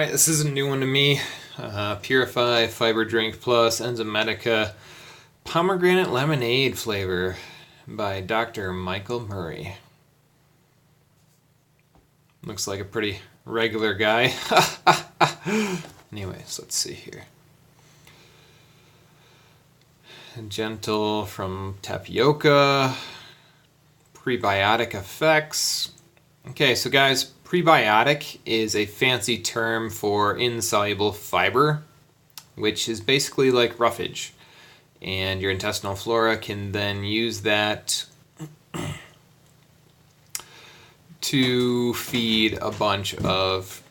Alright, this is a new one to me. Purify Fiber Drink Plus Enzymedica Pomegranate Lemonade flavor by Dr. Michael Murray. Looks like a pretty regular guy. Anyways, let's see here. Gentle from tapioca. Prebiotic effects. Okay, so guys, prebiotic is a fancy term for insoluble fiber, which is basically like roughage. And your intestinal flora can then use that to feed a bunch of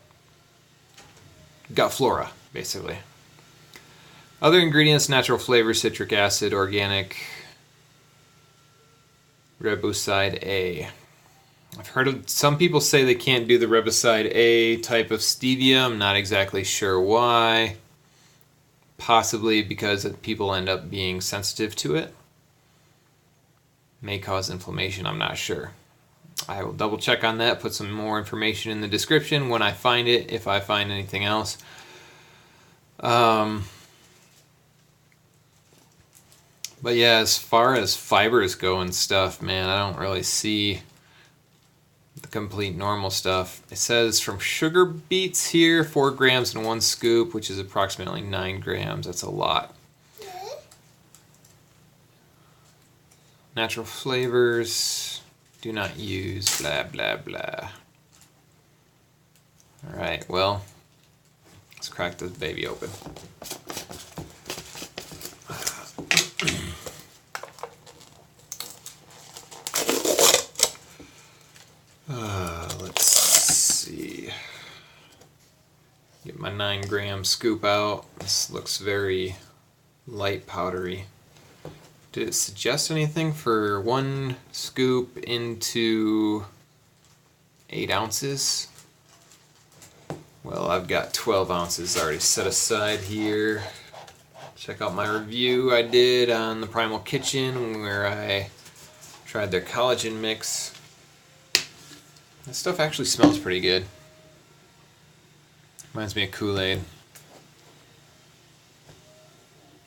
gut flora, basically. Other ingredients: natural flavor, citric acid, organic riboside A. I've heard of some people say they can't do the riboside A type of stevia. I'm not exactly sure why. Possibly because people end up being sensitive to it. May cause inflammation, I'm not sure. I will double check on that, put some more information in the description when I find it, if I find anything else. But yeah, as far as fibers go and stuff, man, I don't really see the complete normal stuff. It says from sugar beets here, 4 grams in 1 scoop, which is approximately 9 grams. That's a lot. Natural flavors, do not use, blah, blah, blah. Alright, well, let's crack this baby open. Let's see. Get my 9 gram scoop out. This looks very light powdery. Did it suggest anything for 1 scoop into 8 ounces? Well, I've got 12 ounces already set aside here. Check out my review I did on the Primal Kitchen where I tried their collagen mix. This stuff actually smells pretty good. Reminds me of Kool-Aid.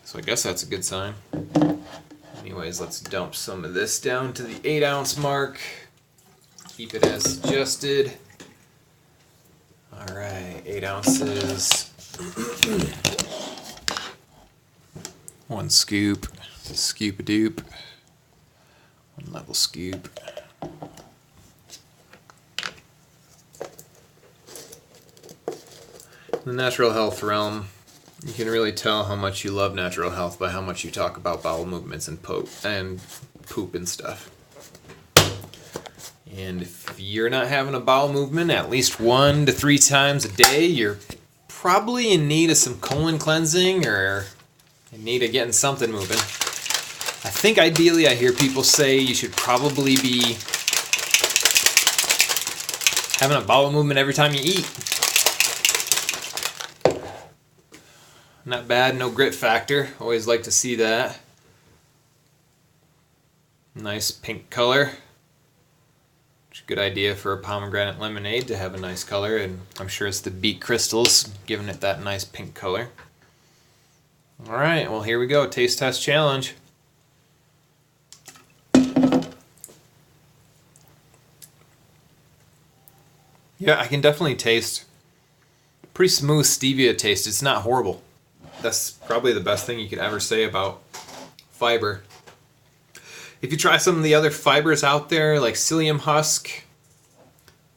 So I guess that's a good sign. Anyways, let's dump some of this down to the 8 ounce mark. Keep it as suggested. Alright, 8 ounces. 1 scoop. Scoop-a-doop. 1 level scoop. In the natural health realm, you can really tell how much you love natural health by how much you talk about bowel movements and poop and stuff. And if you're not having a bowel movement at least 1 to 3 times a day, you're probably in need of some colon cleansing or in need of getting something moving. I think ideally I hear people say you should probably be having a bowel movement every time you eat. Not bad, no grit factor. Always like to see that. Nice pink color. It's a good idea for a pomegranate lemonade to have a nice color, and I'm sure it's the beet crystals giving it that nice pink color. Alright, well here we go. Taste test challenge. Yeah, I can definitely taste pretty smooth stevia taste. It's not horrible. That's probably the best thing you could ever say about fiber. If you try some of the other fibers out there, like psyllium husk,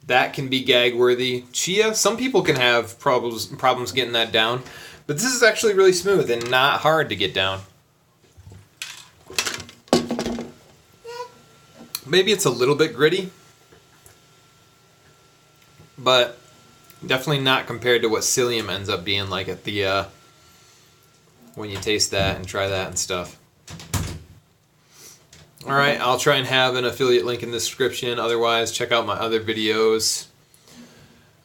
that can be gag-worthy. Chia, some people can have problems getting that down, but this is actually really smooth and not hard to get down. Maybe it's a little bit gritty, but definitely not compared to what psyllium ends up being like at the when you taste that and try that and stuff. Alright, I'll try and have an affiliate link in the description. Otherwise, check out my other videos.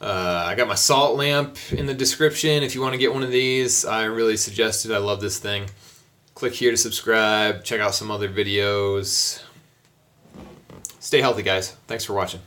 I got my salt lamp in the description if you want to get one of these. I really suggest it. I love this thing. Click here to subscribe. Check out some other videos. Stay healthy, guys. Thanks for watching.